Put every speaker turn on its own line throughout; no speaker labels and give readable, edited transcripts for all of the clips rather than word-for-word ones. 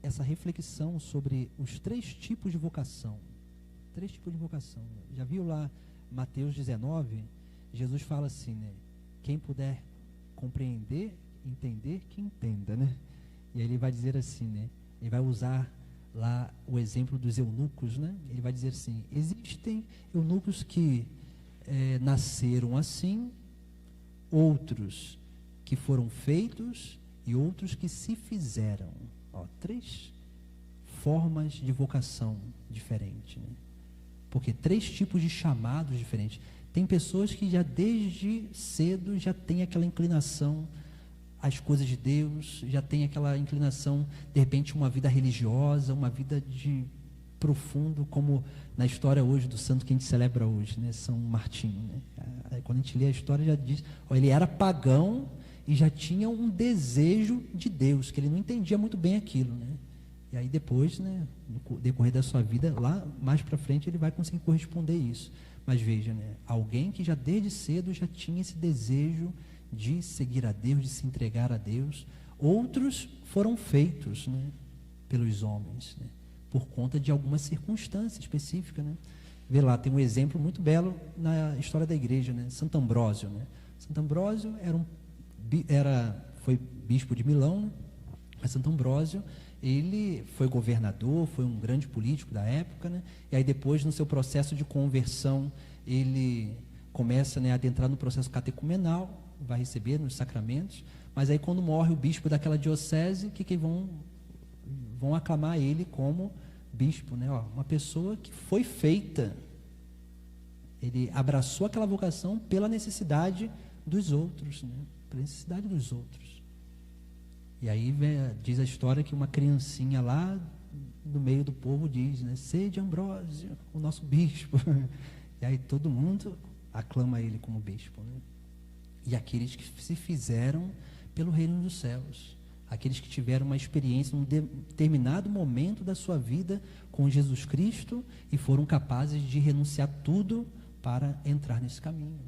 essa reflexão sobre os três tipos de vocação. Três tipos de vocação. Já viu lá Mateus 19? Jesus fala assim, né? Quem puder compreender, entender, que entenda, né? E aí ele vai dizer assim, né? Ele vai usar lá o exemplo dos eunucos, né? Ele vai dizer assim, existem eunucos que nasceram assim, outros que foram feitos e outros que se fizeram. Ó, três formas de vocação diferentes, né? Porque três tipos de chamados diferentes. Tem pessoas que já desde cedo já tem aquela inclinação às coisas de Deus, já tem aquela inclinação, de repente, uma vida religiosa, uma vida de profundo, como na história hoje do santo que a gente celebra hoje, né? São Martinho, né? Quando a gente lê a história, já diz, ó, ele era pagão e já tinha um desejo de Deus, que ele não entendia muito bem aquilo, né? E aí depois, né, no decorrer da sua vida, lá mais para frente, ele vai conseguir corresponder isso. Mas veja, né, alguém que já desde cedo já tinha esse desejo de seguir a Deus, de se entregar a Deus. Outros foram feitos, né, pelos homens, né, por conta de alguma circunstância específica, né. Vê lá, tem um exemplo muito belo na história da igreja, né, Santo Ambrósio, né. Santo Ambrósio foi bispo de Milão, né, mas Santo Ambrósio, ele foi governador, foi um grande político da época, né? E aí depois, no seu processo de conversão, ele começa, né, a adentrar no processo catecumenal, vai receber nos sacramentos, mas aí quando morre o bispo daquela diocese, que vão aclamar ele como bispo, né? Ó, uma pessoa que foi feita, ele abraçou aquela vocação pela necessidade dos outros, né? Pela necessidade dos outros. E aí diz a história que uma criancinha lá no meio do povo diz, né, sede Ambrósio, o nosso bispo. E aí todo mundo aclama ele como bispo, né? E aqueles que se fizeram pelo reino dos céus, aqueles que tiveram uma experiência num determinado momento da sua vida com Jesus Cristo e foram capazes de renunciar tudo para entrar nesse caminho.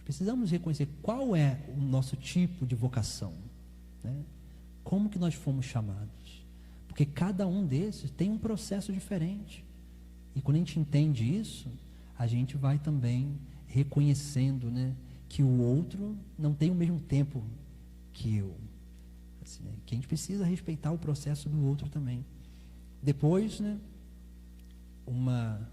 Precisamos reconhecer qual é o nosso tipo de vocação, né? Como que nós fomos chamados? Porque cada um desses tem um processo diferente. E quando a gente entende isso, a gente vai também reconhecendo, né, que o outro não tem o mesmo tempo que eu. Assim, né, que a gente precisa respeitar o processo do outro também. Depois, né, uma